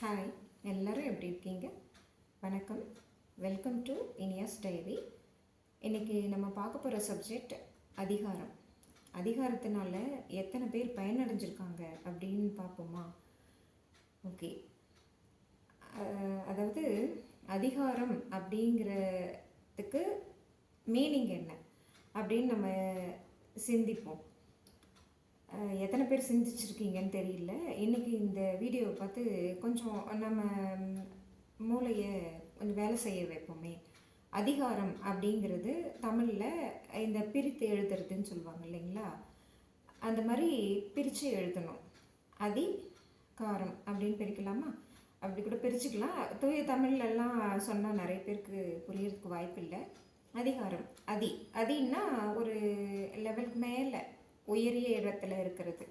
Hi, எல்லோரும் எப்படி இருக்கீங்க? வணக்கம். Welcome to Iniyas diary. இன்றைக்கி நம்ம பார்க்க போகிற சப்ஜெக்ட் அதிகாரம். அதிகாரத்தினால எத்தனை பேர் பயனடைஞ்சிருக்காங்க அப்படின்னு பார்ப்போமா? ஓகே. அதாவது அதிகாரம் அப்படிங்கிறதுக்கு மீனிங் என்ன அப்படின்னு நம்ம சிந்திப்போம். எத்தனை பேர் சிந்திச்சிருக்கீங்கன்னு தெரியல. இன்றைக்கி இந்த வீடியோவை பார்த்து கொஞ்சம் நம்ம மூளையை கொஞ்சம் வேலை செய்ய வைப்போமே. அதிகாரம் அப்படிங்கிறது தமிழில் இந்த பிரித்து எழுதுறதுன்னு சொல்லுவாங்க இல்லைங்களா? அந்த மாதிரி பிரித்து எழுதணும். அதிகாரம் அப்படின்னு பிரிக்கலாமா? அப்படி கூட பிரிச்சுக்கலாம். தூய தமிழ்லலாம் சொன்னால் நிறைய பேருக்கு புரியறதுக்கு வாய்ப்பு இல்லை. அதிகாரம் அதின்னா ஒரு லெவலுக்கு மேலே உயரிய இடத்துல இருக்கிறது.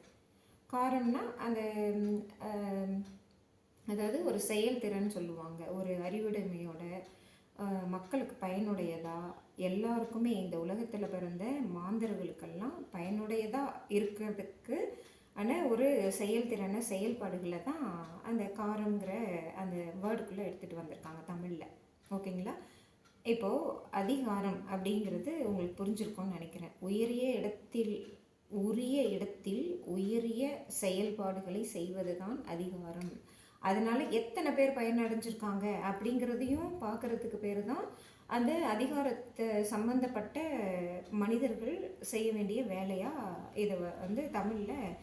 காரம்னா அந்த அதாவது ஒரு செயல்திறன் சொல்லுவாங்க. ஒரு அறிவுடைமையோட மக்களுக்கு பயனுடையதாக, எல்லாருக்குமே இந்த உலகத்தில் பிறந்த மாந்தர்களுக்கெல்லாம் பயனுடையதாக இருக்கிறதுக்கு ஒரு செயல்திறனை செயல்பாடுகளை தான் அந்த காரங்கிற அந்த வேர்டுக்குள்ளே எடுத்துகிட்டு வந்திருக்காங்க தமிழில். ஓகேங்களா? இப்போது அதிகாரம் அப்படிங்கிறது உங்களுக்கு புரிஞ்சிருக்கும்னு நினைக்கிறேன். உரிய இடத்தில் உயரிய செயல்பாடுகளை செய்வது தான் அதிகாரம். அதனால் எத்தனை பேர் பயனடைஞ்சிருக்காங்க அப்படிங்கிறதையும் பார்க்குறதுக்கு பேர் தான் அந்த அதிகாரத்தை சம்பந்தப்பட்ட மனிதர்கள் செய்ய வேண்டிய வேலையாக இதை தமிழில்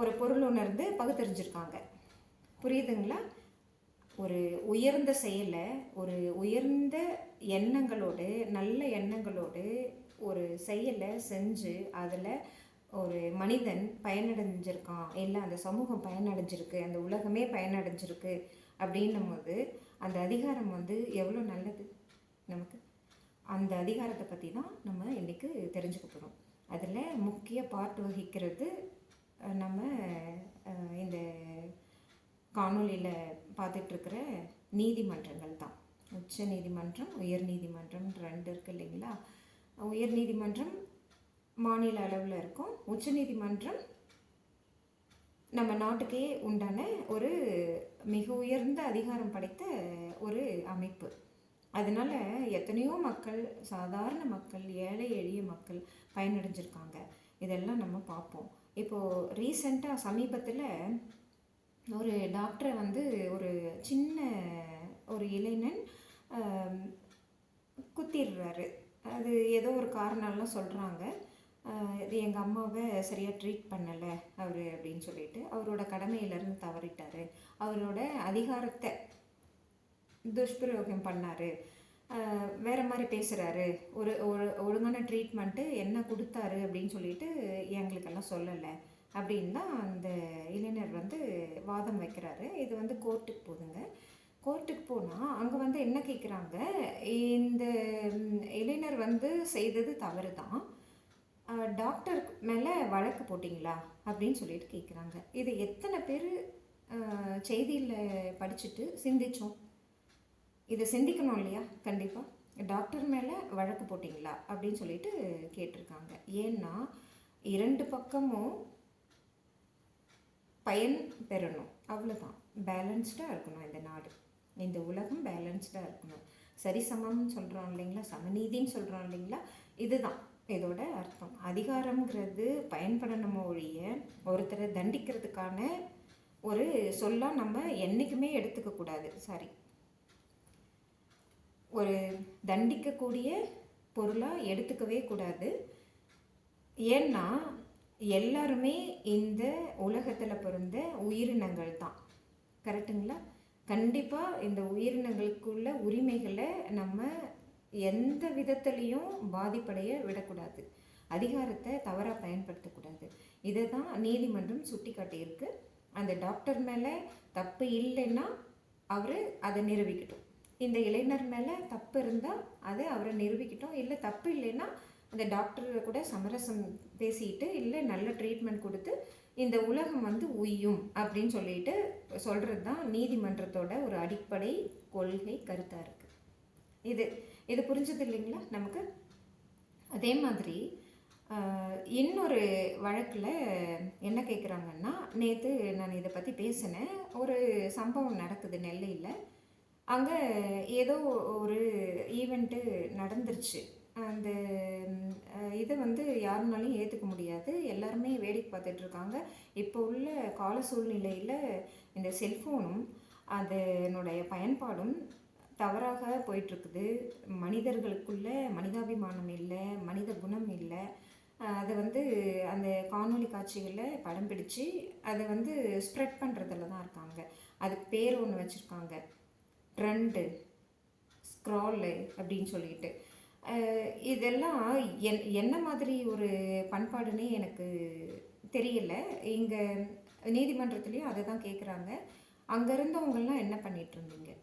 ஒரு பொருள் உணர்ந்து பகுத்தறிஞ்சிருக்காங்க. புரியுதுங்களா? ஒரு உயர்ந்த செயலை ஒரு உயர்ந்த எண்ணங்களோடு, நல்ல எண்ணங்களோடு ஒரு செயலை செஞ்சு அதில் ஒரு மனிதன் பயனடைஞ்சிருக்கான், இல்லை அந்த சமூகம் பயனடைஞ்சிருக்கு, அந்த உலகமே பயனடைஞ்சிருக்கு அப்படின்னும் போது அந்த அதிகாரம் எவ்வளோ நல்லது நமக்கு. அந்த அதிகாரத்தை பற்றி தான் நம்ம இன்றைக்கி தெரிஞ்சுக்க போகிறோம். அதில் முக்கிய பார்ட் வகிக்கிறது நம்ம இந்த காணொலியில் பார்த்துட்ருக்கிற நீதிமன்றங்கள் தான். உச்ச நீதிமன்றம், உயர் நீதிமன்றம் ரெண்டு இருக்குது இல்லைங்களா? உயர் நீதிமன்றம் மாநில அளவில் இருக்கும். உச்ச நீதிமன்றம் நம்ம நாட்டுக்கே உண்டான ஒரு மிக உயர்ந்த அதிகாரம் படைத்த ஒரு அமைப்பு. அதனால் எத்தனையோ மக்கள், சாதாரண மக்கள், ஏழை எளிய மக்கள் பயனடைஞ்சிருக்காங்க. இதெல்லாம் நம்ம பார்ப்போம். இப்போது ரீசெண்டாக சமீபத்தில் ஒரு டாக்டரை ஒரு சின்ன ஒரு இளைஞன் குத்திடுறாரு. அது ஏதோ ஒரு காரணம்லாம் சொல்கிறாங்க. இது எங்கள் அம்மாவை சரியாக ட்ரீட் பண்ணலை அவர் அப்படின்னு சொல்லிட்டு அவரோட கடமையிலேருந்து தவறிட்டார். அவரோட அதிகாரத்தை துஷ்பிரயோகம் பண்ணார். வேறு மாதிரி பேசுகிறாரு. ஒரு ஒழுங்கான ட்ரீட்மெண்ட்டு என்ன கொடுத்தாரு அப்படின்னு சொல்லிட்டு எங்களுக்கெல்லாம் சொல்லலை அப்படின்னு தான் அந்த இளைஞர் வாதம் வைக்கிறாரு. இது கோர்ட்டுக்கு போகுதுங்க. கோர்ட்டுக்கு போனால் அங்கே என்ன கேட்குறாங்க, இந்த இளைஞர் செய்தது தவறு தான், டாக்டர் மேலே வழக்கு போட்டிங்களா அப்படின்னு சொல்லிட்டு கேட்குறாங்க. இது எத்தனை பேர் செய்தியில் படிச்சுட்டு சிந்தித்தோம்? இதை சிந்திக்கணும் இல்லையா? கண்டிப்பாக டாக்டர் மேலே வழக்கு போட்டிங்களா அப்படின்னு சொல்லிட்டு கேட்டிருக்காங்க. ஏன்னா இரண்டு பக்கமும் பயன் பெறணும், அவ்வளோதான். பேலன்ஸ்டாக இருக்கணும் இந்த நாடு, இந்த உலகம் பேலன்ஸ்டாக இருக்கணும். சரிசமம்னு சொல்கிறோம் இல்லைங்களா? சமநீதின்னு சொல்கிறோம் இல்லைங்களா? இதுதான் இதோட அர்த்தம். அதிகாரங்கிறது பயன்படணுமோ ஒழிய ஒருத்தரை தண்டிக்கிறதுக்கான ஒரு சொல்லாக நம்ம என்றைக்குமே எடுத்துக்கக்கூடாது. ஒரு தண்டிக்கக்கூடிய பொருளாக எடுத்துக்கவே கூடாது. ஏன்னா எல்லாருமே இந்த உலகத்தில் பிறந்த உயிரினங்கள் தான். கரெக்டுங்களா? கண்டிப்பாக இந்த உயிரினங்களுக்குள்ள உரிமைகளை நம்ம எந்த விதத்துலேயும் பாதிப்படைய விடக்கூடாது. அதிகாரத்தை தவறாக பயன்படுத்தக்கூடாது. இதை தான் நீதிமன்றம் சுட்டி காட்டியிருக்கு. அந்த டாக்டர் மேலே தப்பு இல்லைன்னா அவர் அதை நிரூபிக்கட்டும். இந்த இளைஞர் மேலே தப்பு இருந்தால் அதை அவரை நிரூபிக்கட்டும். இல்லை தப்பு இல்லைன்னா அந்த டாக்டரை கூட சமரசம் பேசிட்டு, இல்லை நல்ல ட்ரீட்மெண்ட் கொடுத்து இந்த உலகம் உய்யும் அப்படின்னு சொல்லிட்டு சொல்கிறது தான் நீதிமன்றத்தோட ஒரு அடிப்படை கொள்கை கருத்தாக இருக்குது. இது புரிஞ்சது இல்லைங்களா நமக்கு? அதே மாதிரி இன்னொரு வழக்கில் என்ன கேட்குறாங்கன்னா, நேற்று நான் இதை பற்றி பேசினேன். ஒரு சம்பவம் நடக்குது நெல்லையில். அங்கே ஏதோ ஒரு ஈவெண்ட்டு நடந்துருச்சு. அந்த இதை வந்து யாருனாலையும் ஏற்றுக்க முடியாது. எல்லாருமே வேடிக்கை பார்த்துட்ருக்காங்க. இப்போ உள்ள கால சூழ்நிலையில் இந்த செல்ஃபோனும் அதனுடைய பயன்பாடும் தவறாக போயிட்டுருக்குது. மனிதர்களுக்குள்ள மனிதாபிமானம் இல்லை, மனித குணம் இல்லை. அதை வந்து அந்த காணொளி காட்சிகளில் படம் பிடிச்சு அதை வந்து ஸ்ப்ரெட் பண்ணுறதுல தான் இருக்காங்க. அதுக்கு பேர் ஒன்று வச்சுருக்காங்க, ட்ரெண்டு, ஸ்க்ராலு அப்படின்னு சொல்லிட்டு. இதெல்லாம் என்ன மாதிரி ஒரு பண்பாடுன்னே எனக்கு தெரியல. இங்கே நீதிமன்றத்துலேயும் அதை தான் கேட்குறாங்க. அங்கே இருந்தவங்கெல்லாம் என்ன பண்ணிகிட்டு இருந்தீங்க?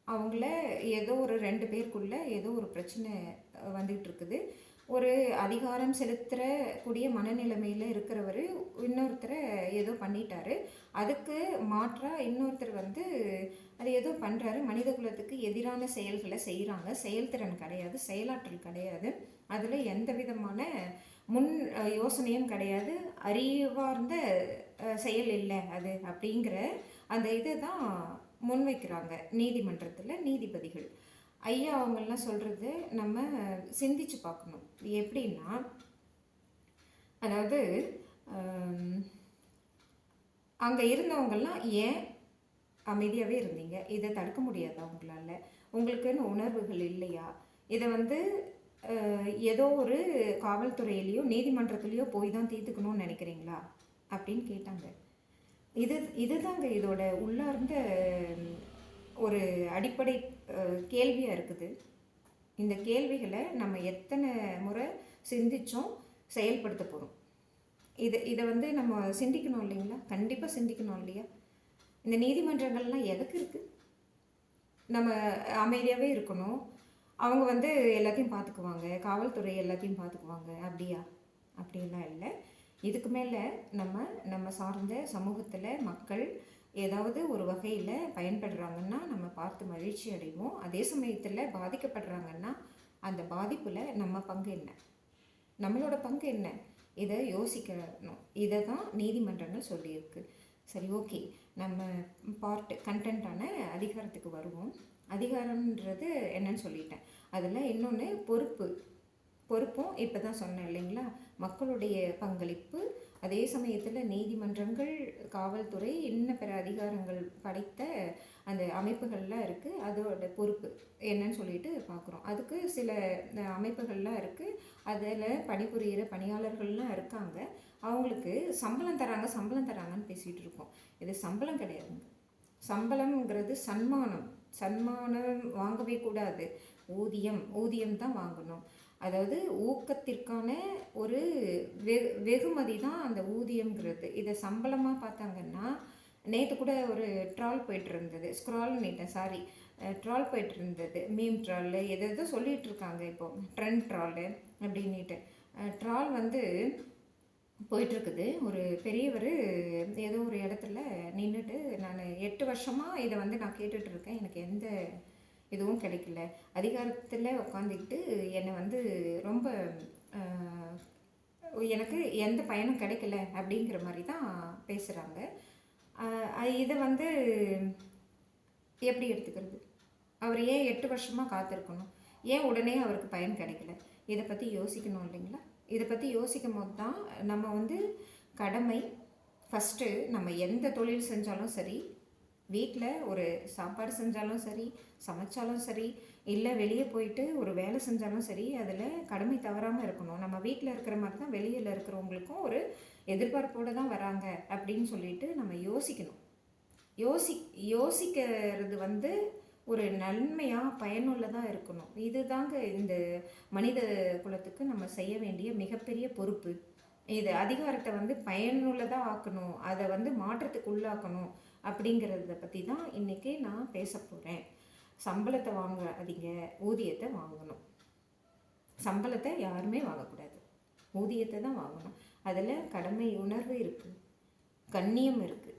அவங்கள ஏதோ ஒரு 2 பேருக்குள்ளே ஏதோ ஒரு பிரச்சனை வந்துகிட்டு இருக்குது. ஒரு அதிகாரம் செலுத்தக்கூடிய மனநிலைமையில் இருக்கிறவர் இன்னொருத்தரை ஏதோ பண்ணிட்டாரு. அதுக்கு மாற்றாக இன்னொருத்தர் வந்து அது ஏதோ பண்ணுறாரு. மனித குலத்துக்கு எதிரான செயல்களை செய்கிறாங்க. செயல்திறன் கிடையாது, செயலாற்றல் கிடையாது. அதில் எந்த விதமான முன் யோசனையும் கிடையாது. அறிவார்ந்த செயல் இல்லை அது அப்படிங்கிற அந்த இதை தான் முன்வைக்கிறாங்க நீதிமன்றத்தில் நீதிபதிகள். ஐயா அவங்கெல்லாம் சொல்கிறது நம்ம சிந்திச்சு பார்க்கணும். எப்படின்னா, அதாவது அங்கே இருந்தவங்கெல்லாம் ஏன் அமைதியாகவே இருந்தீங்க? இதை தடுக்க முடியாதா உங்களால்? உங்களுக்குன்னு உணர்வுகள் இல்லையா? இதை வந்து ஏதோ ஒரு காவல்துறையிலையோ நீதிமன்றத்துலேயோ போய் தான் தீர்த்துக்கணும்னு நினைக்கிறீங்களா அப்படின்னு கேட்டாங்க. இதுதாங்க இதோட உள்ளார்ந்த ஒரு அடிப்படை கேள்வியாக இருக்குது. இந்த கேள்விகளை நம்ம எத்தனை முறை சிந்திச்சோம், செயல்படுத்த போகிறோம்? இதை வந்து நம்ம சிந்திக்கணும் இல்லைங்களா? கண்டிப்பாக சிந்திக்கணும் இல்லையா? இந்த நீதிமன்றங்கள்லாம் எதுக்கு இருக்குது? நம்ம அமைதியாகவே இருக்கணும், அவங்க வந்து எல்லாத்தையும் பார்த்துக்குவாங்க, காவல்துறை எல்லாத்தையும் பார்த்துக்குவாங்க, அப்படியா? அப்படின்லாம் இல்லை. இதுக்கு மேலே நம்ம சார்ந்த சமூகத்தில் மக்கள் ஏதாவது ஒரு வகையில் பயன்படுறாங்கன்னா நம்ம பார்த்து மகிழ்ச்சி அடைவோம். அதே சமயத்தில் பாதிக்கப்படுறாங்கன்னா அந்த பாதிப்பில் நம்ம பங்கு என்ன, நம்மளோட பங்கு என்ன, இதை யோசிக்கணும். இதை தான் நீதிமன்றங்கள் சொல்லியிருக்கு. சரி, ஓகே, நம்ம கண்டென்ட்டான அதிகாரத்துக்கு வருவோம். அதிகாரம்ன்றது என்னன்னு சொல்லிட்டேன். அதில் இன்னொன்று பொறுப்பும் இப்போ தான் சொன்னேன் இல்லைங்களா? மக்களுடைய பங்களிப்பு, அதே சமயத்தில் நீதிமன்றங்கள், காவல்துறை, இன்னும் பிற அதிகாரங்கள் படைத்த அந்த அமைப்புகள்லாம் இருக்குது. அதோட பொறுப்பு என்னன்னு சொல்லிட்டு பார்க்குறோம். அதுக்கு சில அமைப்புகள்லாம் இருக்குது. அதில் பணிபுரிகிற பணியாளர்கள்லாம் இருக்காங்க. அவங்களுக்கு சம்பளம் தராங்கன்னு பேசிகிட்டு இருக்கோம். இது சம்பளம் கிடையாதுங்க. சம்பளம்ங்கிறது சன்மானம் வாங்கவே கூடாது. ஊதியம் தான் வாங்கணும். அதாவது ஊக்கத்திற்கான ஒரு வெகுமதி தான் அந்த ஊதியம்ங்கிறது. இதை சம்பளமாக பார்த்தாங்கன்னா, நேற்று கூட ஒரு ட்ரால் போயிட்டு இருந்தது, ட்ரால் போயிட்டு இருந்தது, மீம் ட்ரால், எதோ சொல்லிகிட்டு இருக்காங்க இப்போது, ட்ரெண்ட் ட்ராலு அப்படின்ட்டு. ட்ரால் வந்து போயிட்டுருக்குது. ஒரு பெரியவர் ஏதோ ஒரு இடத்துல நின்றுட்டு, நான் 8 வருஷமாக இதை வந்து நான் கேட்டுட்ருக்கேன், எனக்கு எந்த இதுவும் கிடைக்கல, அதிகாரத்தில் உட்காந்துக்கிட்டு என்னை வந்து ரொம்ப எனக்கு எந்த பயனும் கிடைக்கல அப்படிங்கிற மாதிரி தான் பேசுகிறாங்க. இதை வந்து எப்படி எடுத்துக்கிறது? அவர் ஏன் 8 வருஷமாக காத்திருக்கணும்? ஏன் உடனே அவருக்கு பயன் கிடைக்கல? இதை பற்றி யோசிக்கணும் இல்லைங்களா? இதை பற்றி யோசிக்கும் போது தான் நம்ம வந்து கடமை ஃபஸ்ட்டு, நம்ம எந்த தொழில் செஞ்சாலும் சரி, வீட்டில் ஒரு சாப்பாடு செஞ்சாலும் சரி, சமைச்சாலும் சரி, இல்லை வெளியே போயிட்டு ஒரு வேலை செஞ்சாலும் சரி, அதில் கடமை தவறாமல் இருக்கணும். நம்ம வீட்டில் இருக்கிற மாதிரி தான் வெளியில் இருக்கிறவங்களுக்கும் ஒரு எதிர்பார்ப்போடு தான் வராங்க அப்படின்னு சொல்லிட்டு நம்ம யோசிக்கணும். யோசிக்கிறது வந்து ஒரு நன்மையாக பயனுள்ளதாக இருக்கணும். இதுதாங்க இந்த மனித குலத்துக்கு நம்ம செய்ய வேண்டிய மிகப்பெரிய பொறுப்பு. இது அதிகாரத்தை வந்து பயனுள்ளதாக ஆக்கணும், அதை வந்து மாற்றத்துக்கு உள்ளாக்கணும் அப்படிங்கிறத பற்றி தான் இன்றைக்கி நான் பேச போகிறேன். சம்பளத்தை வாங்காதீங்க, ஊதியத்தை வாங்கணும். சம்பளத்தை யாருமே வாங்கக்கூடாது, ஊதியத்தை தான் வாங்கணும். அதில் கடமை உணர்வு இருக்குது, கண்ணியம் இருக்குது.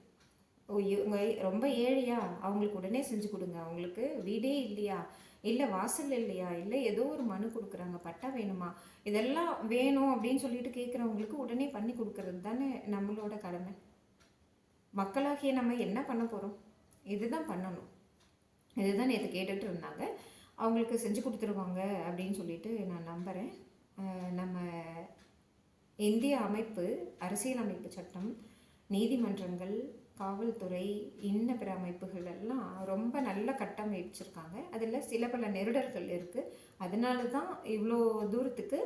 இவங்க ரொம்ப ஏழையா, அவங்களுக்கு உடனே செஞ்சு கொடுங்க. அவங்களுக்கு வீடே இல்லையா, இல்லை வாசல் இல்லையா, இல்லை ஏதோ ஒரு மனு கொடுக்குறாங்க, பட்டா வேணுமா, இதெல்லாம் வேணும் அப்படின்னு சொல்லிட்டு கேட்குறவங்களுக்கு உடனே பண்ணி கொடுக்கறது தானே நம்மளோட கடமை. மக்களாகிய நம்ம என்ன பண்ண போகிறோம்? இதுதான் பண்ணணும். இதுதான் நேற்று கேட்டுட்டு இருந்தாங்க. அவங்களுக்கு செஞ்சு கொடுத்துருவாங்க அப்படின்னு சொல்லிட்டு நான் நம்புகிறேன். நம்ம இந்திய அமைப்பு, அரசியல் அமைப்பு சட்டம், நீதிமன்றங்கள், காவல்துறை, இன்ன பிற அமைப்புகள் எல்லாம் ரொம்ப நல்ல கட்டமைச்சிருக்காங்க. அதில் சில பல நெருடல்கள் இருக்குது. அதனால தான் இவ்வளோ தூரத்துக்கு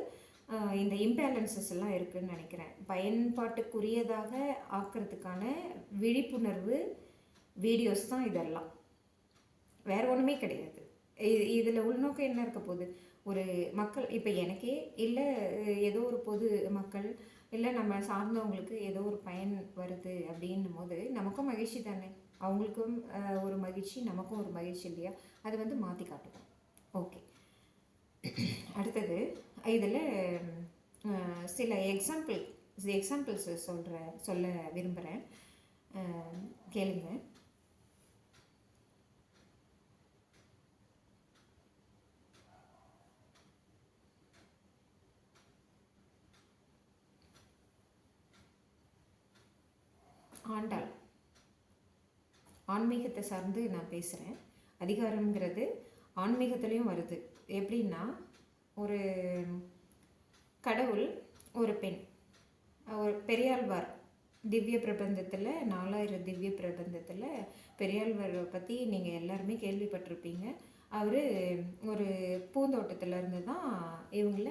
இந்த இம்பேலன்சஸ் எல்லாம் இருக்குதுன்னு நினைக்கிறேன். பயன்பாட்டுக்குரியதாக ஆக்கிறதுக்கான விழிப்புணர்வு வீடியோஸ் தான் இதெல்லாம், வேறு ஒன்றுமே கிடையாது. இதில் உள்நோக்கம் என்ன இருக்க போகுது? ஒரு மக்கள், இப்போ எனக்கே இல்லை ஏதோ ஒரு பொது மக்கள் இல்லை நம்ம சார்ந்தவங்களுக்கு ஏதோ ஒரு பயன் வருது அப்படின்னும் போது நமக்கும் மகிழ்ச்சி தானே, அவங்களுக்கும் ஒரு மகிழ்ச்சி, நமக்கும் ஒரு மகிழ்ச்சி இல்லையா? அதை வந்து மாற்றி காட்டுவோம். ஓகே, அடுத்தது இதில் சில எக்ஸாம்பிள்ஸ் சொல்ல விரும்புகிறேன், கேளுங்க. ஆண்டாள், ஆன்மீகத்தை சார்ந்து நான் பேசுகிறேன். அதிகாரம்ங்கிறது ஆன்மீகத்துலேயும் வருது. எப்படின்னா, ஒரு கடவுள், ஒரு பெண், ஒரு பெரியாழ்வார் திவ்ய பிரபந்தத்தில், 4000 திவ்ய பிரபந்தத்தில் பெரியாழ்வாரை பற்றி நீங்கள் எல்லாருமே கேள்விப்பட்டிருப்பீங்க. அவர் ஒரு பூந்தோட்டத்தில் இருந்து தான் இவங்கள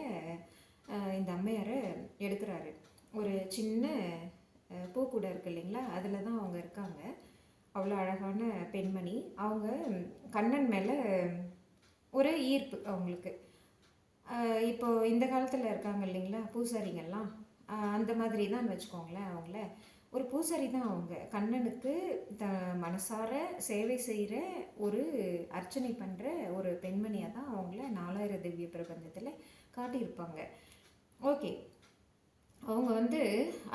இந்த அம்மையாரை எடுக்கிறாரு. ஒரு சின்ன பூக்கூடை இருக்குது இல்லைங்களா, அதில் தான் அவங்க இருக்காங்க. அவ்வளோ அழகான பெண்மணி. அவங்க கண்ணன் மேலே ஒரு ஈர்ப்பு அவங்களுக்கு. இப்போது இந்த காலத்தில் இருக்காங்க இல்லைங்களா பூசாரிங்கெல்லாம், அந்த மாதிரி தான் வச்சுக்கோங்களேன். அவங்கள ஒரு பூசாரி தான் அவங்க. கண்ணனுக்கு மனசார சேவை செய்கிற, ஒரு அர்ச்சனை பண்ணுற ஒரு பெண்மணியாக தான் அவங்கள 4000 திவ்ய பிரபந்தத்தில் காட்டியிருப்பாங்க. ஓகே, அவங்க வந்து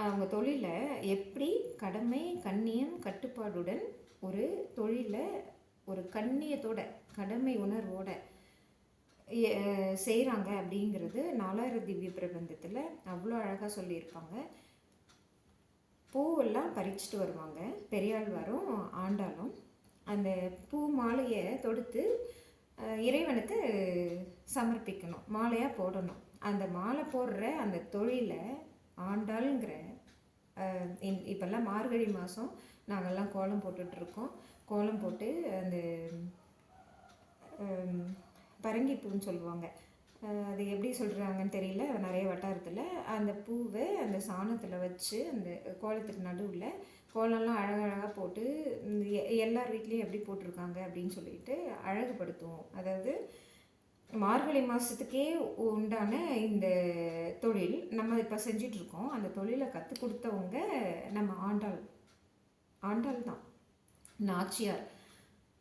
அவங்க தொழிலை எப்படி கடமை, கண்ணியம், கட்டுப்பாடுடன் ஒரு தொழிலை ஒரு கண்ணியத்தோட, கடமை உணர்வோட செய்கிறாங்க அப்படிங்கிறது 4000 திவ்ய பிரபந்தத்தில் அவ்வளோ அழகாக சொல்லியிருப்பாங்க. பூவெல்லாம் பறிச்சுட்டு வருவாங்க பெரியாழ்வாரும் ஆண்டாலும். அந்த பூ மாலையை தொடுத்து இறைவனுக்கு சமர்ப்பிக்கணும், மாலையாக போடணும். அந்த மாலை போடுற அந்த தொழிலை ஆண்டாளுங்கிற, இப்போல்லாம் மார்கழி மாதம் நாங்கள்லாம் கோலம் போட்டுட்ருக்கோம். கோலம் போட்டு அந்த பரங்கிப்பூன்னு சொல்லுவாங்க, அது எப்படி சொல்கிறாங்கன்னு தெரியல, நிறைய வட்டாரத்தில் அந்த பூவை அந்த சாணத்தில் வச்சு அந்த கோலத்துக்கு நடுவில் கோலம்லாம் அழகழகாக போட்டு எல்லார் வீட்லேயும் எப்படி போட்டிருக்காங்க அப்படின்னு சொல்லிட்டு அழகுபடுத்துவோம். அதாவது மார்கழி மாதத்துக்கே உண்டான இந்த தொழில் நம்ம இப்போ செஞ்சிட்ருக்கோம். அந்த தொழிலை கற்றுக் கொடுத்தவங்க நம்ம ஆண்டாள் தான். நாச்சியார்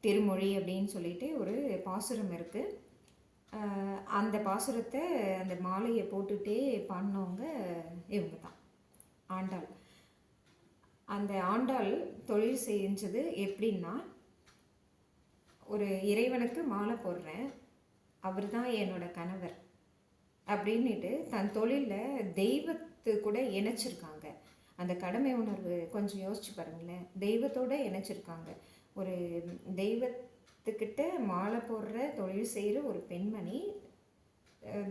திருமொழி அப்படின்னு சொல்லிட்டு ஒரு பாசுரம் இருக்குது. அந்த பாசுரத்தை, அந்த மாலையை போட்டுகிட்டே பாடினவங்க இவங்க தான், ஆண்டாள். அந்த ஆண்டாள் தொழில் செஞ்சது எப்படின்னா, ஒரு இறைவனுக்கு மாலை போடுறேன், அவர் தான் என்னோட கணவர் அப்படின்ட்டு தன் தொழிலில் தெய்வத்து கூட இணைச்சிருக்காங்க. அந்த கடமை உணர்வு கொஞ்சம் யோசிச்சு பாருங்களேன். தெய்வத்தோடு இணைச்சிருக்காங்க. ஒரு தெய்வத்துக்கிட்ட மாலை போடுற தொழில் செய்கிற ஒரு பெண்மணி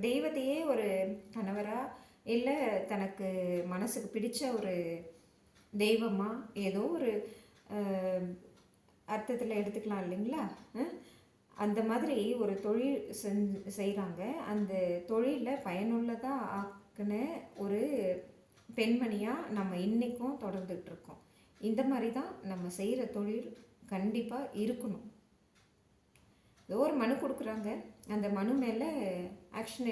தெய்வத்தையே ஒரு கணவராக, இல்லை தனக்கு மனசுக்கு பிடிச்ச ஒரு தெய்வமாக, ஏதோ ஒரு அர்த்தத்தில் எடுத்துக்கலாம் இல்லைங்களா. அந்த மாதிரி ஒரு தொழில் செய்கிறாங்க. அந்த தொழிலில் பயனுள்ளதாக ஆக்கின ஒரு பெண்மணியாக நம்ம இன்றைக்கும் தொடர்ந்துகிட்ருக்கோம். இந்த மாதிரி தான் நம்ம செய்கிற தொழில் கண்டிப்பாக இருக்கணும். ஏதோ ஒரு மனு கொடுக்குறாங்க, அந்த மனு மேலே ஆக்ஷன்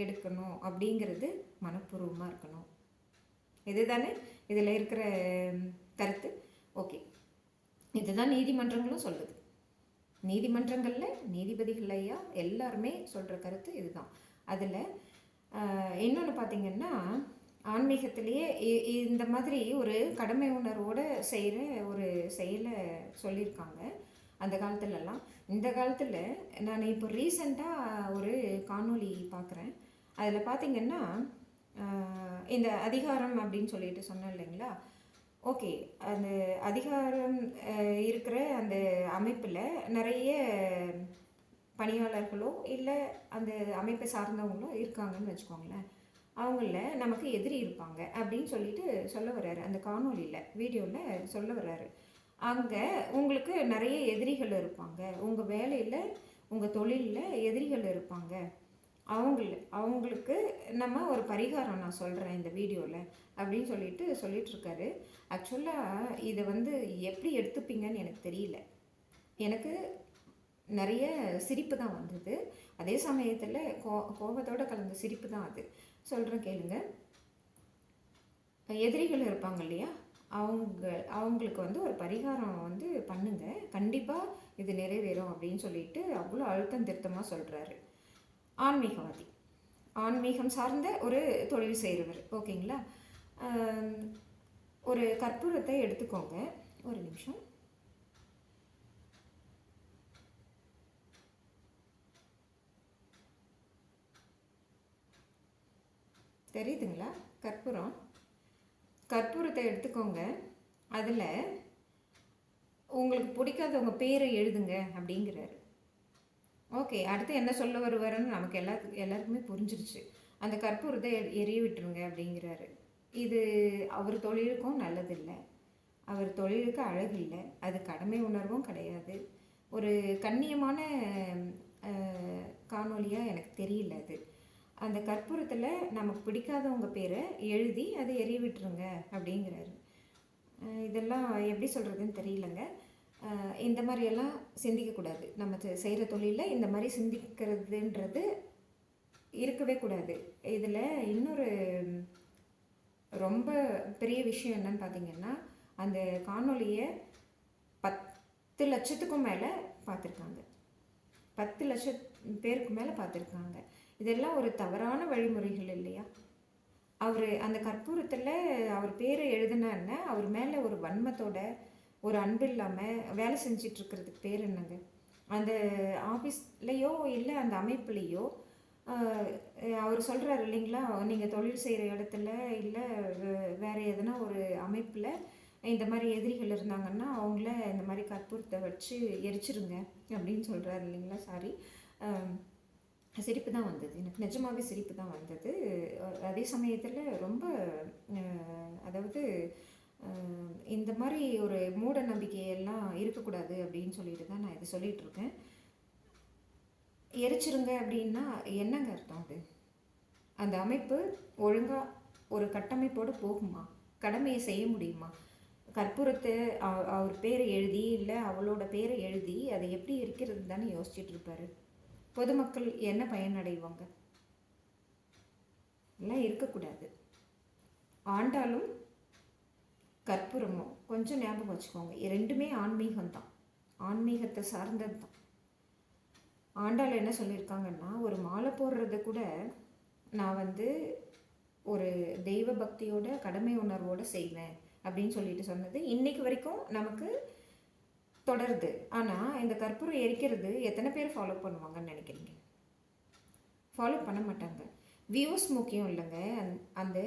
எடுக்கணும் அப்படிங்கிறது மனப்பூர்வமாக இருக்கணும். இதுதானே இதில் இருக்கிற கருத்து. ஓகே, இதுதான் நீதிமன்றங்களும் சொல்லுது. நீதிமன்றங்களில் நீதிபதிகள் ஐயா எல்லாருமே சொல்கிற கருத்து இதுதான். அதில் இன்னொன்று பார்த்திங்கன்னா, ஆன்மீகத்திலேயே இந்த மாதிரி ஒரு கடமை உணர்வோடு செய்கிற ஒரு செயலை சொல்லியிருக்காங்க அந்த காலத்துலலாம். இந்த காலத்தில் நான் இப்போ ரீசெண்டாக ஒரு காணொளி பார்க்குறேன். அதில் பார்த்திங்கன்னா இந்த அதிகாரம் அப்படின்னு சொல்லிட்டு சொன்னேன் இல்லைங்களா. ஓகே, அந்த அதிகாரம் இருக்கிற அந்த அமைப்பில் நிறைய பணியாளர்களோ இல்லை அந்த அமைப்பை சார்ந்தவங்களோ இருக்காங்கன்னு வச்சுக்கோங்களேன். அவங்கள நமக்கு எதிரி இருப்பாங்க அப்படின்னு சொல்லிட்டு சொல்ல வர்றாரு அந்த காணொலியில், வீடியோவில் சொல்ல வர்றாரு. அங்கே உங்களுக்கு நிறைய எதிரிகள் இருப்பாங்க, உங்கள் வேலையில் உங்கள் தொழிலில் எதிரிகள் இருப்பாங்க, அவங்களுக்கு நம்ம ஒரு பரிகாரம் நான் சொல்கிறேன் இந்த வீடியோவில் அப்படின்னு சொல்லிகிட்ருக்காரு. ஆக்சுவலாக இதை எப்படி எடுத்துப்பீங்கன்னு எனக்கு தெரியல. எனக்கு நிறைய சிரிப்பு தான் வந்தது. அதே சமயத்தில் கோபத்தோடு கலந்த சிரிப்பு தான் அது. சொல்கிறேன் கேளுங்க. எதிரிகள் இருப்பாங்க இல்லையா, அவங்களுக்கு ஒரு பரிகாரம் பண்ணுங்க, கண்டிப்பாக இது நிறைவேறும் அப்படின்னு சொல்லிட்டு அவ்வளோ அழுத்தம் திருத்தமாக சொல்கிறாரு. ஆன்மீகவாதி, ஆன்மீகம் சார்ந்த ஒரு தொழில் செய்கிறவர், ஓகேங்களா. ஒரு கற்பூரத்தை எடுத்துக்கோங்க, ஒரு நிமிஷம். தெரியுதுங்களா? கற்பூரத்தை எடுத்துக்கோங்க. அதில் உங்களுக்கு பிடிக்காதவங்க பேரை எழுதுங்க அப்படிங்கிறாரு. ஓகே, அடுத்து என்ன சொல்ல வருவாருன்னு நமக்கு எல்லாருக்குமே புரிஞ்சிருச்சு. அந்த கற்பூரத்தை எரிய விட்டுருங்க அப்படிங்கிறாரு. இது அவர் தொழிலுக்கும் நல்லதில்லை, அவர் தொழிலுக்கு அழகு இல்லை, அது கடமை உணர்வும் கிடையாது. ஒரு கண்ணியமான காணொலியாக எனக்கு தெரியல அது. அந்த கற்பூரத்தில் நமக்கு பிடிக்காதவங்க பேரை எழுதி அதை எரிய விட்டுருங்க அப்படிங்கிறாரு. இதெல்லாம் எப்படி சொல்கிறதுன்னு தெரியலங்க. இந்த மாதிரியெல்லாம் சிந்திக்கக்கூடாது. நம்ம செய்கிற தொழிலில் இந்த மாதிரி சிந்திக்கிறதுன்றது இருக்கவே கூடாது. இதில் இன்னொரு ரொம்ப பெரிய விஷயம் என்னன்னு பார்த்தீங்கன்னா, அந்த காணொலியை 10 லட்சத்துக்கும் மேலே பார்த்துருக்காங்க. 10 லட்சம் பேருக்கு மேலே பார்த்துருக்காங்க. இதெல்லாம் ஒரு தவறான வழிமுறைகள் இல்லையா? அவர் அந்த கற்பூரத்தில் அவர் பேரை எழுதுனான்னு அவர் மேலே ஒரு வன்மத்தோட, ஒரு அன்பு இல்லாமல் வேலை செஞ்சிட்ருக்கிறதுக்கு பேர் என்னங்க? அந்த ஆஃபீஸ்லேயோ இல்லை அந்த அமைப்புலேயோ அவர் சொல்கிறார் இல்லைங்களா, நீங்கள் தொழில் செய்கிற இடத்துல இல்லை வேறு எதனா ஒரு அமைப்பில் இந்த மாதிரி எதிரிகள் இருந்தாங்கன்னா அவங்கள இந்த மாதிரி கற்பூரத்தை வச்சு எரிச்சிருங்க அப்படின்னு சொல்கிறாரு இல்லைங்களா. சாரி, சிரிப்பு தான் வந்தது, எனக்கு நிஜமாகவே சிரிப்பு தான் வந்தது. அதே சமயத்தில் ரொம்ப அதாவது இந்த மாதிரி ஒரு மூட நம்பிக்கையெல்லாம் இருக்கக்கூடாது அப்படின்னு சொல்லிட்டு தான் நான் இதை சொல்லிகிட்ருக்கேன். எரிச்சிருங்க அப்படின்னா என்னங்க அர்த்தம்? அது அந்த அமைப்பு ஒழுங்காக ஒரு கட்டமைப்போடு போகுமா? கடமையை செய்ய முடியுமா? கற்பூரத்தை அவர் பேரை எழுதி இல்லை அவளோட பேரை எழுதி அதை எப்படி இருக்கிறது தானே யோசிச்சுட்டு இருப்பாரு. பொதுமக்கள் என்ன பயனடைவாங்க? எல்லாம் இருக்கக்கூடாது. ஆண்டாலும் கற்பூரமும் கொஞ்சம் ஞாபகம் வச்சுக்கோங்க, ரெண்டுமே ஆன்மீகம்தான், ஆன்மீகத்தை சார்ந்தது தான். ஆண்டாள் என்ன சொல்லியிருக்காங்கன்னா, ஒரு மாலை போடுறத கூட நான் ஒரு தெய்வ பக்தியோட கடமை உணர்வோடு செய்வேன் அப்படின்னு சொல்லிட்டு சொன்னது இன்னைக்கு வரைக்கும் நமக்கு தொடருது. ஆனால் இந்த கற்பூரம் எரிக்கிறது எத்தனை பேர் ஃபாலோ பண்ணுவாங்கன்னு நினைக்கிறீங்க? ஃபாலோ பண்ண மாட்டாங்க. வியூஸ் முக்கியம் இல்லைங்க. அந்த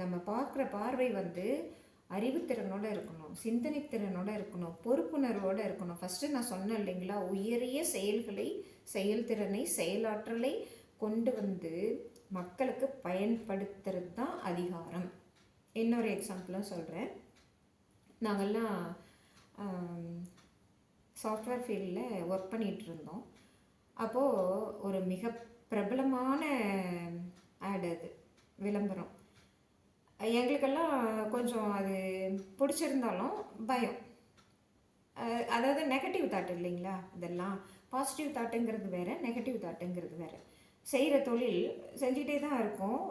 நம்ம பார்க்குற பார்வை அறிவுத்திறனோடு இருக்கணும், சிந்தனை திறனோடு இருக்கணும், பொறுப்புணர்வோடு இருக்கணும். ஃபஸ்ட்டு நான் சொன்னேன் இல்லைங்களா, உயரிய செயல்திறனை செயலாற்றலை கொண்டு மக்களுக்கு பயன்படுத்துறது தான் அதிகாரம். இன்னொரு எக்ஸாம்பிளாக சொல்கிறேன். நாங்கள்லாம் சாஃப்ட்வேர் ஃபீல்டில் ஒர்க் பண்ணிகிட்ருந்தோம். அப்போது ஒரு மிக பிரபலமான ஆட், அது விளம்பரம். எங்களுக்கெல்லாம் கொஞ்சம் அது பிடிச்சிருந்தாலும் பயம். அதாவது நெகட்டிவ் தாட் இல்லைங்களா, இதெல்லாம் பாசிட்டிவ் தாட்டுங்கிறது வேறு, நெகட்டிவ் தாட்டுங்கிறது வேறு. செய்கிற தொழில் செஞ்சிகிட்டே தான் இருக்கும்.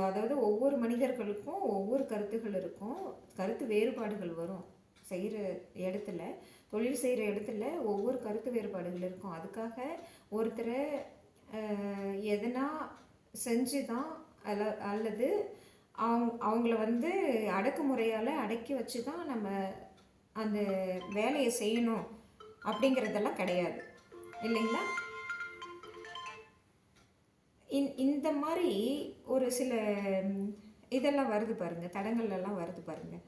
அதாவது ஒவ்வொரு மனிதர்களுக்கும் ஒவ்வொரு கருத்துகள் இருக்கும், கருத்து வேறுபாடுகள் வரும். செய்கிற இடத்துல, தொழில் செய்கிற இடத்துல ஒவ்வொரு கருத்து வேறுபாடுகள் இருக்கும். அதுக்காக ஒருத்தரை எதனா செஞ்சு தான் அல்லது அவங்கள வந்து அடக்குமுறையால் அடக்கி வச்சு தான் நம்ம அந்த வேலையை செய்யணும் அப்படிங்கிறதெல்லாம் கிடையாது இல்லைங்களா. இந்த மாதிரி ஒரு சில இதெல்லாம் வருது பாருங்கள், தடங்கள்லாம் வருது பாருங்கள்.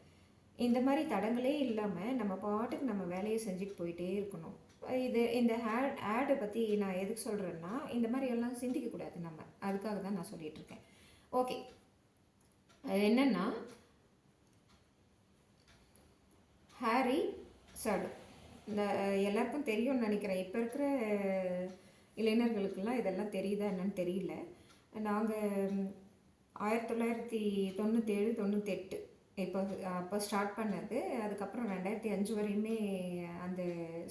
இந்த மாதிரி தடங்களே இல்லாமல் நம்ம பாட்டுக்கு நம்ம வேலையை செஞ்சுட்டு போயிட்டே இருக்கணும். இந்த ஆடை பற்றி நான் எதுக்கு சொல்கிறேன்னா, இந்த மாதிரி எல்லாம் சிந்திக்கக்கூடாது நம்ம, அதுக்காக தான் நான் சொல்லிகிட்ருக்கேன். ஓகே, என்னென்னா ஹாரி சாடு இந்த எல்லாருக்கும் தெரியும்னு நினைக்கிறேன். இப்போ இருக்கிற இளைஞர்களுக்கெல்லாம் இதெல்லாம் தெரியுதா என்னன்னு தெரியல. நாங்கள் 1997 98 அப்போ ஸ்டார்ட் பண்ணது. அதுக்கப்புறம் 2005 வரையுமே அந்த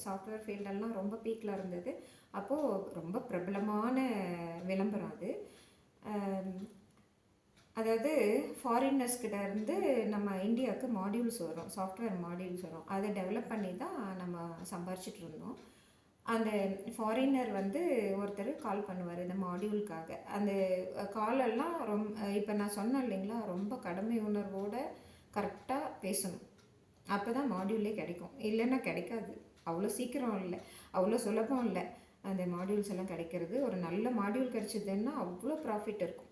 சாஃப்ட்வேர் ஃபீல்டெல்லாம் ரொம்ப பீக்கில் இருந்தது. அப்போது ரொம்ப பிரபலமான விளம்பரம் அது. அதாவது ஃபாரினர்ஸ்கிட்ட இருந்து நம்ம இந்தியாவுக்கு மாடியூல்ஸ் வரும், சாஃப்ட்வேர் மாடியூல்ஸ் வரும். அதை டெவலப் பண்ணி தான் நம்ம சம்பாரிச்சிட்டு இருந்தோம். அந்த ஃபாரினர் வந்து ஒருத்தர் கால் பண்ணுவார் இந்த மாடியூலுக்காக. அந்த காலெல்லாம் இப்போ நான் சொன்னேன் இல்லைங்களா, ரொம்ப கடமை உணர்வோடு கரெக்டாக பேசணும். அப்போ தான் மாடியூலே கிடைக்கும், இல்லைன்னா கிடைக்காது. அவ்வளோ சீக்கிரம் இல்லை, அவ்வளோ சுலபம் இல்லை அந்த மாடியூல்ஸ் எல்லாம் கிடைக்கிறது. ஒரு நல்ல மாடியூல் கிடைச்சதுன்னா அவ்வளோ ப்ராஃபிட் இருக்கும்.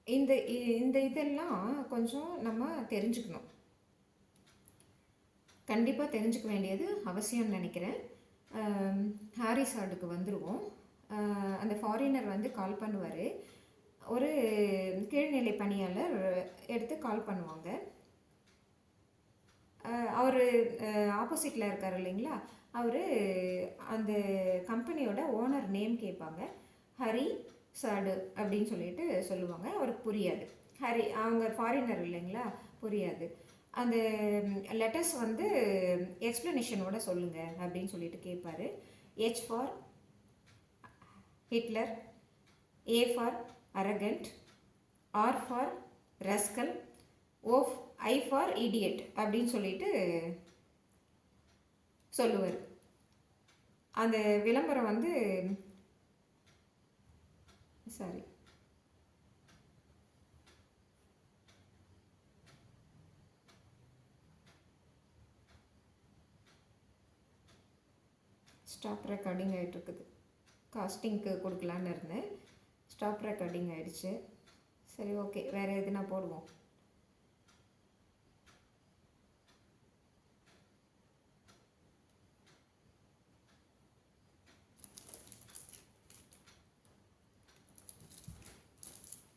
இந்த இதெல்லாம் கொஞ்சம் நம்ம தெரிஞ்சுக்கணும், கண்டிப்பாக தெரிஞ்சுக்க வேண்டியது அவசியம்னு நினைக்கிறேன். ஹாரி சார்டுக்கு வந்துடுவோம். அந்த ஃபாரினர் வந்து கால் பண்ணுவார். ஒரு கீழ்நிலை பணியாளர் எடுத்து கால் பண்ணுவாங்க. அவர் ஆப்போசிட்டில் இருக்கார் இல்லைங்களா, அவர் அந்த கம்பெனியோட ஓனர் நேம் கேட்பாங்க. ஹரி சாடு அப்படின்னு சொல்லிட்டு சொல்லுவாங்க. அவருக்கு புரியாது, அவங்க ஃபாரினர் இல்லைங்களா, புரியாது. அந்த லெட்டர்ஸ் வந்து எக்ஸ்ப்ளனேஷனோட சொல்லுங்கள் அப்படின்னு சொல்லிட்டு கேட்பார். H for Hitler, A for arrogant, R for rascal, I for idiot அப்படின்னு சொல்லிட்டு சொல்லுவார். அந்த விளம்பரம் வந்து சாரி ஸ்டாப் ரெக்கார்டிங் ஆகிட்டுருக்குது. காஸ்டிங்க்கு கொடுக்கலான்னு இருந்தேன், ஸ்டாப் ரெக்கார்டிங் ஆகிடுச்சு. சரி, ஓகே, வேறு எதுனா போடுவோம்.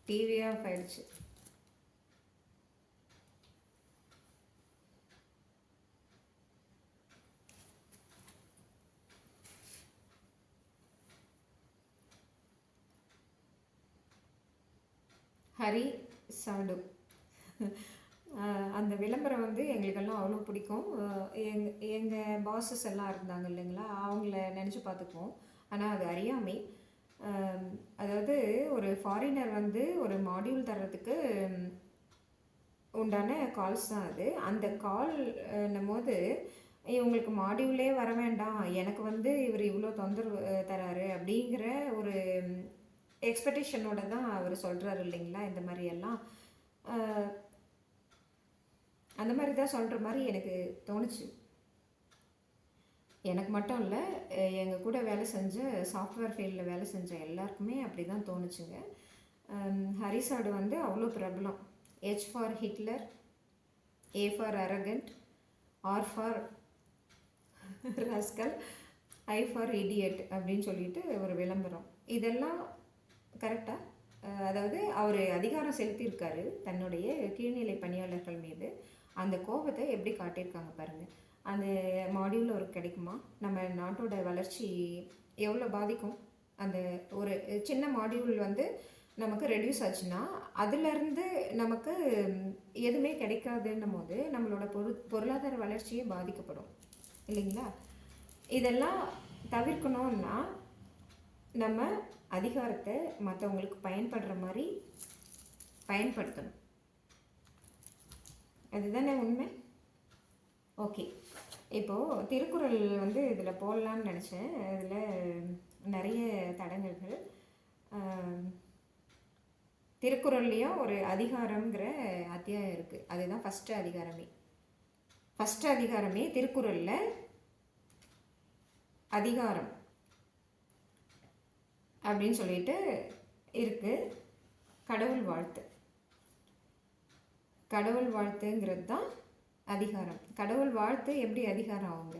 டிவி ஆஃப் ஆகிடுச்சு. ஹரி சாடு அந்த விளம்பரம் வந்து எங்களுக்கெல்லாம் அவ்வளோ பிடிக்கும். எங்கள் பாஸஸ் எல்லாம் இருந்தாங்க இல்லைங்களா, அவங்கள நினச்சி பார்த்துக்குவோம். ஆனால் அது அறியாமை. அதாவது ஒரு ஃபாரினர் வந்து ஒரு மாடியூல் தர்றதுக்கு உண்டான கால்ஸ் தான் அது. அந்த கால் போது இவங்களுக்கு மாடியூலே வர வேண்டாம், எனக்கு வந்து இவர் இவ்வளோ தொந்தரவு தராரு அப்படிங்கிற ஒரு எக்ஸ்பெக்டேஷனோட தான் அவர் சொல்கிறாரு இல்லைங்களா. இந்த மாதிரியெல்லாம் அந்த மாதிரி தான் சொல்கிற மாதிரி எனக்கு தோணுச்சு. எனக்கு மட்டும் இல்லை, எங்கள் கூட வேலை செஞ்ச சாஃப்ட்வேர் ஃபீல்டில் வேலை செஞ்ச எல்லாருக்குமே அப்படி தான் தோணுச்சுங்க. ஹரிசாடு வந்து அவ்வளோ பிரபலம். H for Hitler, A for arrogant, R for rascal, I for idiot அப்படின்னு சொல்லிட்டு ஒரு விளம்பரம். இதெல்லாம் கரெக்டாக, அதாவது அவர் அதிகாரம் செலுத்தியிருக்காரு தன்னுடைய கீழ்நிலை பணியாளர்கள் மீது. அந்த கோபத்தை எப்படி காட்டியிருக்காங்க பாருங்கள். அந்த மாடியூல் அவருக்கு கிடைக்குமா, நம்ம நாட்டோட வளர்ச்சி எவ்வளோ பாதிக்கும். அந்த ஒரு சின்ன மாடியூல் வந்து நமக்கு ரெடியூஸ் ஆச்சுன்னா அதுலேருந்து நமக்கு எதுவுமே கிடைக்காதுன்னும் போது நம்மளோட பொருளாதார வளர்ச்சியே பாதிக்கப்படும் இல்லைங்களா. இதெல்லாம் தவிர்க்கணும்னா நம்ம அதிகாரத்தை மற்றவங்களுக்கு பயன்படுற மாதிரி பயன்படுத்தணும். அதுதானே உண்மை. ஓகே, இப்போது திருக்குறள் வந்து இதில் போடலான்னு நினச்சேன். அதில் நிறைய தடங்கல்கள். திருக்குறள்லேயும் ஒரு அதிகாரங்கிற அத்தியாயம் இருக்குது. அதுதான் ஃபஸ்ட்டு அதிகாரமே. ஃபஸ்ட்டு அதிகாரமே திருக்குறளில் அதிகாரம் அப்படின்னு சொல்லிட்டு இருக்குது. கடவுள் வாழ்த்து. கடவுள் வாழ்த்துங்கிறது தான் அதிகாரம். கடவுள் வாழ்த்து எப்படி அதிகாரம் ஆகுங்க?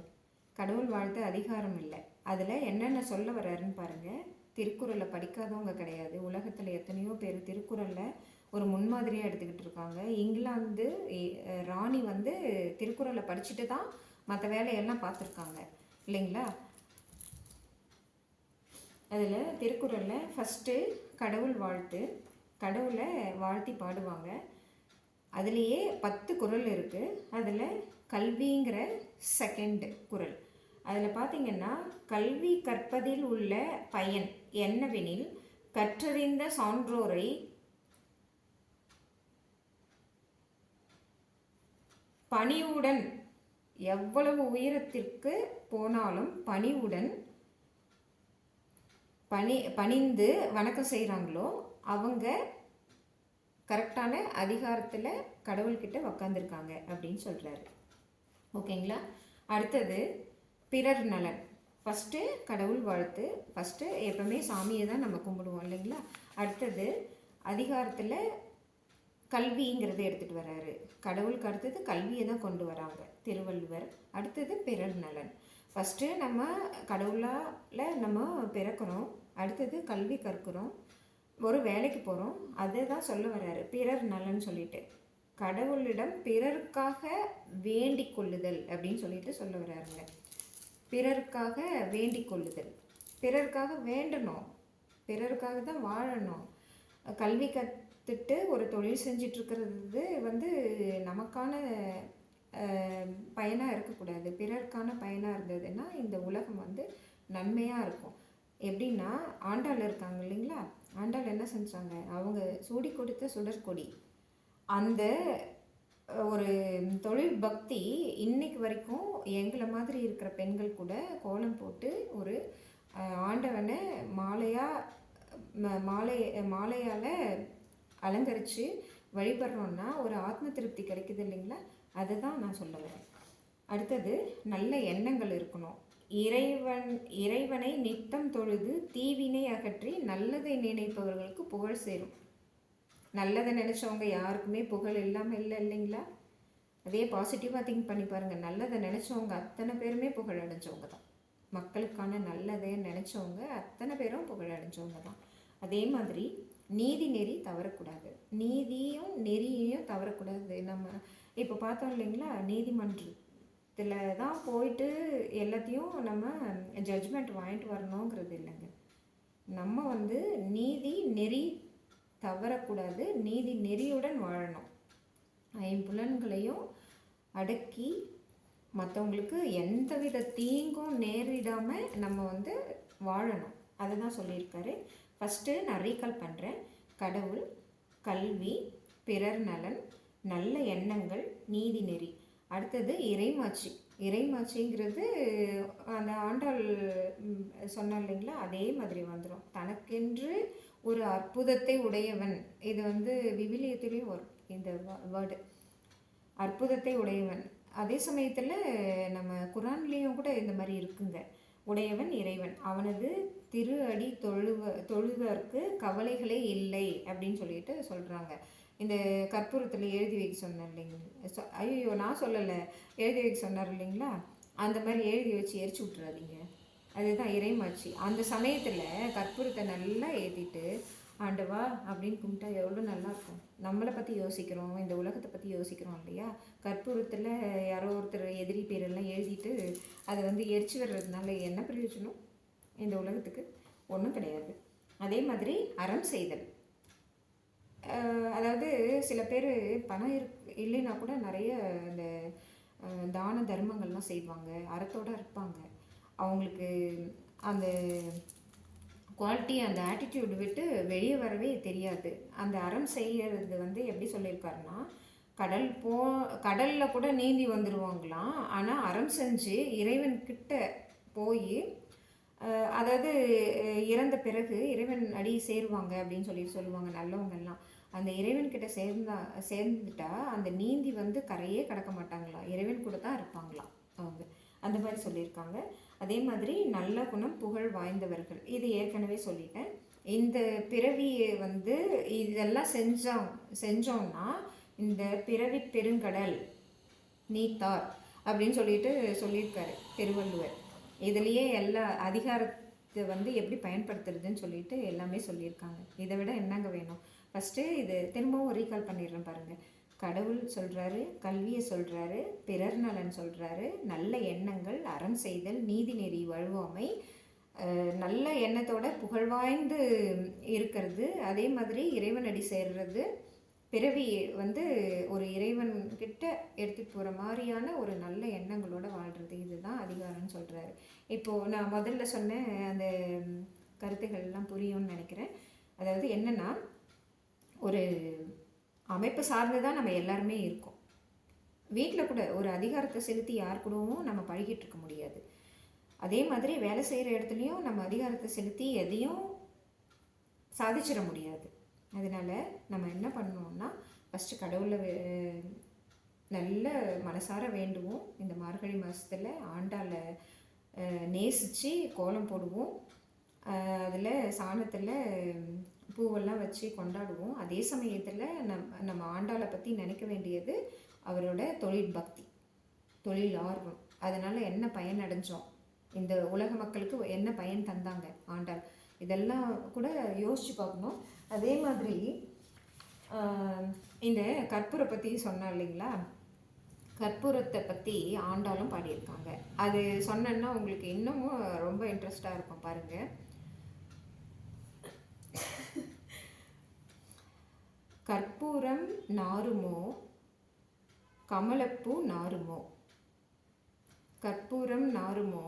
கடவுள் வாழ்த்து அதிகாரம் இல்லை. அதில் என்னென்ன சொல்ல வர்றாருன்னு பாருங்கள். திருக்குறளை படிக்காதவங்க கிடையாது. உலகத்தில் எத்தனையோ பேர் திருக்குறளில் ஒரு முன்மாதிரியாக எடுத்துக்கிட்டு இருக்காங்க. இங்கிலாந்து ராணி வந்து திருக்குறளை படிச்சுட்டு தான் மற்ற வேலையெல்லாம் பார்த்துருக்காங்க இல்லைங்களா? அதில் திருக்குறளில் ஃபஸ்ட்டு கடவுள் வாழ்த்து, கடவுளை வாழ்த்தி பாடுவாங்க. அதுலேயே 10 குறள் இருக்குது. அதில் கல்விங்கிற செகண்ட் குறள். அதில் பார்த்திங்கன்னா, கல்வி கற்பதில் உள்ள பயன் என்னவெனில், கற்றறிந்த சான்றோரை பணிவுடன், எவ்வளவு உயரத்திற்கு போனாலும் பணிவுடன் பணிந்து வணக்கம் செய்கிறாங்களோ அவங்க கரெக்டான அதிகாரத்தில் கடவுள்கிட்ட உக்காந்துருக்காங்க அப்படின்னு சொல்கிறாரு. ஓகேங்களா? அடுத்தது பிறர் நலன். ஃபஸ்ட்டு கடவுள் வாழ்த்து. ஃபஸ்ட்டு எப்பவுமே சாமியை தான் நம்ம கும்பிடுவோம் இல்லைங்களா? அடுத்தது அதிகாரத்தில் கல்விங்கிறத எடுத்துகிட்டு வர்றாரு. கடவுளுக்கு அடுத்தது கல்வியை தான் கொண்டு வராங்க திருவள்ளுவர். அடுத்தது பிறர் நலன். ஃபஸ்ட்டு நம்ம கடவுளால் நம்ம பிறக்கிறோம், அடுத்தது கல்வி கற்கிறோம், ஒரு வேலைக்கு போகிறோம். அதை தான் சொல்ல வர்றாரு பிறர் நலன் சொல்லிட்டு. கடவுளிடம் பிறருக்காக வேண்டிக் கொள்ளுதல் அப்படின்னு சொல்லிட்டு சொல்ல வர்றாருங்க. பிறருக்காக வேண்டிக் கொள்ளுதல், பிறருக்காக வேண்டணும், பிறருக்காக தான் வாழணும். கல்வி கற்றுட்டு ஒரு தொழில் செஞ்சிட்ருக்கிறது வந்து நமக்கான பயனாக இருக்கக்கூடாது, பிறருக்கான பயனாக இருந்ததுன்னா இந்த உலகம் வந்து நன்மையாக இருக்கும். எப்படின்னா, ஆண்டாள் இருக்காங்க இல்லைங்களா? ஆண்டாள் என்ன செஞ்சாங்க? அவங்க சூடி கொடுத்த சுடற்கொடி. அந்த ஒரு தொழில் பக்தி இன்னைக்கு வரைக்கும் எங்களை மாதிரி இருக்கிற பெண்கள் கூட கோலம் போட்டு ஒரு ஆண்டவனை மாலையால் அலங்கரித்து வழிபடுறோன்னா ஒரு ஆத்ம திருப்தி கிடைக்குது இல்லைங்களா? அதுதான் நான் சொல்ல வரேன். அடுத்தது நல்ல எண்ணங்கள் இருக்கணும். இறைவனை நித்தம் தொழுது தீவினை அகற்றி நல்லதை நினைப்பவர்களுக்கு புகழ் சேரும். நல்லதை நினச்சவங்க யாருக்குமே புகழ் இல்லாமல் இல்லை இல்லைங்களா? அதே பாசிட்டிவாக திங்க் பண்ணி பாருங்கள். நல்லதை நினச்சவங்க அத்தனை பேருமே புகழ் அடைஞ்சவங்க தான். மக்களுக்கான நல்லதை நினச்சவங்க அத்தனை பேரும் புகழ் அடைஞ்சவங்க தான். அதே மாதிரி நீதி நெறி தவறக்கூடாது, நீதியும் நெறியையும் தவறக்கூடாது. நம்ம இப்போ பார்த்தோம் இல்லைங்களா, நீதிமன்றத்தில் தான் போயிட்டு எல்லாத்தையும் நம்ம ஜட்ஜ்மெண்ட் வாங்கிட்டு வரணுங்கிறது இல்லைங்க. நம்ம வந்து நீதி நெறி தவறக்கூடாது, நீதி நெறியுடன் வாழணும். ஐம்புலன்களையும் அடக்கி மற்றவங்களுக்கு எந்தவித தீங்கும் நேரிடாமல் நம்ம வந்து வாழணும். அதை தான் சொல்லியிருக்காரு. ஃபஸ்ட்டு நான் ரீகால் பண்ணுறேன். கடவுள், கல்வி, பிறர் நலன், நல்ல எண்ணங்கள், நீதி நெறி. அடுத்தது இறைமாட்சி. இறைமாட்சிங்கிறது அந்த ஆண்டாள் சொன்ன இல்லைங்களா, அதே மாதிரி வந்துடும். தனக்கென்று ஒரு அற்புதத்தை உடையவன். இது வந்து விவிலியத்திலையும் வரும் இந்த வேர்டு, அற்புதத்தை உடையவன். அதே சமயத்தில் நம்ம குரான்லேயும் கூட இந்த மாதிரி இருக்குங்க. உடையவன் இறைவன், அவனது திரு அடி தொழுவதற்கு கவலைகளே இல்லை அப்படின்னு சொல்லிட்டு சொல்கிறாங்க. இந்த கற்பூரத்தில் எழுதி வைக்க சொன்னார் இல்லைங்க, ஐயோ நான் சொல்லலை, எழுதி வைக்க சொன்னார் இல்லைங்களா, அந்த மாதிரி எழுதி வச்சு எரிச்சு விட்றாதீங்க. அதுதான் இறைமாட்சி. அந்த சமயத்தில் கற்பூரத்தை நல்லா ஏற்றிட்டு ஆண்டவா அப்படின்னு கும்பிட்டா எவ்வளோ நல்லாயிருக்கும். நம்மளை பற்றி யோசிக்கிறோம், இந்த உலகத்தை பற்றி யோசிக்கிறோம் இல்லையா? கற்பூரத்தில் யாரோ ஒருத்தர் எதிரி பேரெல்லாம் எழுதிட்டு அதை வந்து எரிச்சு வர்றதுனால என்ன பிரயோஜனம் இந்த உலகத்துக்கு? ஒன்றும் கிடையாது. அதே மாதிரி அறம் செய்தல். அதாவது சில பேர் பணம் இல்லைன்னா கூட நிறைய இந்த தான தர்மங்கள்லாம் செய்வாங்க, அறத்தோடு இருப்பாங்க. அவங்களுக்கு அந்த குவாலிட்டி, அந்த ஆட்டிடியூடு விட்டு வெளியே வரவே தெரியாது. அந்த அறம் செய்கிறது வந்து எப்படி சொல்லியிருக்காருன்னா, கடலில் கூட நீந்தி வந்துடுவாங்களாம். ஆனால் அறம் செஞ்சு இறைவன்கிட்ட போய் அதாவது இறந்த பிறகு இறைவன் அடி சேருவாங்க அப்படின்னு சொல்லுவாங்க நல்லவங்கெல்லாம். அந்த இறைவன்கிட்ட சேர்ந்துட்டா அந்த நீந்தி வந்து கரையே கடக்க மாட்டாங்களாம், இறைவன் கூட தான் இருப்பாங்களாம் அவங்க. அந்த மாதிரி சொல்லியிருக்காங்க. அதே மாதிரி நல்ல குணம் புகழ் வாய்ந்தவர்கள், இது ஏற்கனவே சொல்லிட்டேன். இந்த பிறவி வந்து இதெல்லாம் செஞ்சோம்னா இந்த பிறவி பெருங்கடல் நீத்தார் அப்படின்னு சொல்லியிருக்காரு திருவள்ளுவர். இதுலேயே எல்லா அதிகாரத்தை வந்து எப்படி பயன்படுத்துறதுன்னு சொல்லிட்டு எல்லாமே சொல்லியிருக்காங்க. இதை விட என்னங்க வேணும்? ஃபஸ்ட்டு இது திரும்பவும் ரீகால் பண்ணிடுறேன் பாருங்கள். கடவுள் சொல்கிறாரு, கல்வியை சொல்கிறாரு, பிறர் நலன் சொல்கிறாரு, நல்ல எண்ணங்கள், அறம் செய்தல், நீதி நெறி வழுவாமை, நல்ல எண்ணத்தோட புகழ்வாய்ந்து இருக்கிறது, அதே மாதிரி இறைவனடி சேர்றது, பிறவி வந்து ஒரு இறைவன்கிட்ட எடுத்துகிட்டு போகிற மாதிரியான ஒரு நல்ல எண்ணங்களோட வாழ்கிறது, இதுதான் அதிகாரம்னு சொல்கிறாரு. இப்போது நான் முதல்ல சொன்ன அந்த கருத்துக்கள்லாம் புரியும்னு நினைக்கிறேன். அதாவது என்னென்னா, ஒரு அமைப்பு சார்ந்து தான் நம்ம எல்லாருமே இருக்கோம். வீட்டில் கூட ஒரு அதிகாரத்தை செலுத்தி யார் கூடவும் நம்ம பழகிட்டு இருக்க முடியாது. அதே மாதிரி வேலை செய்கிற இடத்துலையும் நம்ம அதிகாரத்தை செலுத்தி எதையும் சாதிச்சிட முடியாது. அதனால் நம்ம என்ன பண்ணோம்னா, ஃபஸ்ட்டு கடவுளை நல்ல மனசார வேண்டுவோம். இந்த மார்கழி மாதத்தில் ஆண்டாளை நேசித்து கோலம் போடுவோம். அதில் சாணத்தில் பூவெல்லாம் வச்சு கொண்டாடுவோம். அதே சமயத்தில் நம்ம ஆண்டாளை பற்றி நினைக்க வேண்டியது அவரோட தொழில் பக்தி, தொழில் ஆர்வம். அதனால் என்ன பயன் அடைஞ்சோம், இந்த உலக மக்களுக்கு என்ன பயன் தந்தாங்க ஆண்டாள், இதெல்லாம் கூட யோசித்து பார்க்கணும். அதே மாதிரி இந்த கற்பூரை பற்றி சொன்னோம் இல்லைங்களா, கற்பூரத்தை பற்றி ஆண்டாலும் பாடியிருக்காங்க. அது சொன்னேன்னா உங்களுக்கு இன்னமும் ரொம்ப இன்ட்ரெஸ்டாக இருக்கும். பாருங்கள், கற்பூரம் நாருமோ கமலப்பூ நாருமோ, கற்பூரம் நாருமோ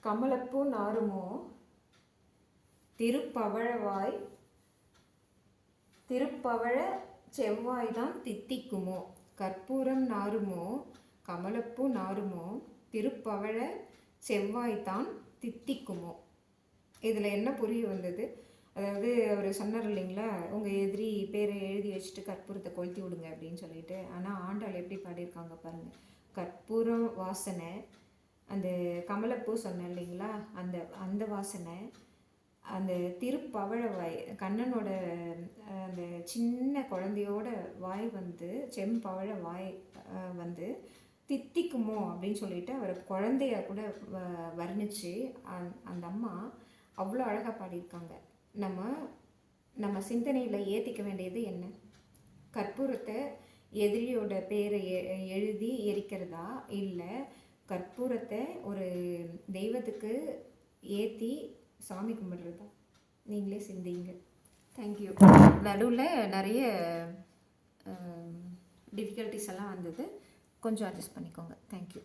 கமலப்பூ நாருமோ, திருப்பவழ செவ்வாய்தான் தித்திக்குமோ. கற்பூரம் நாருமோ கமலப்பூ நாருமோ, திருப்பவழ செவ்வாய்தான் தித்திக்குமோ. இதில் என்ன புரிய வந்தது? அதாவது அவர் சொன்னார் இல்லைங்களா, உங்கள் எதிரி பேரை எழுதி வச்சுட்டு கற்பூரத்தை கொளுத்தி விடுங்க அப்படின்னு சொல்லிட்டு. ஆனால் ஆண்டாள் எப்படி பாடியிருக்காங்க பாருங்கள். கற்பூரம் வாசனை, அந்த கமலப்பூ சொன்னேன் இல்லைங்களா, அந்த வாசனை, அந்த திருப்பவழ வாய், கண்ணனோட அந்த சின்ன குழந்தையோட வாய் வந்து செம்பவழ வாய் வந்து தித்திக்குமோ அப்படின்னு சொல்லிட்டு அவர் குழந்தைய கூட வர்ணித்து அந்த அம்மா அவ்வளோ அழகாக பாடியிருக்காங்க. நம்ம சிந்தனையில் ஏற்றிக்க வேண்டியது என்ன? கற்பூரத்தை எதிரியோட பேரை எழுதி எரிக்கிறதா, இல்லை கற்பூரத்தை ஒரு தெய்வத்துக்கு ஏற்றி சாமி கும்பிடுறதா? நீங்களே சிந்திங்க. தேங்க்யூ. நடுவில் நிறைய டிஃபிகல்ட்டிஸ் எல்லாம் வந்தது, கொஞ்சம் அட்ஜஸ்ட் பண்ணிக்கோங்க. தேங்க்யூ.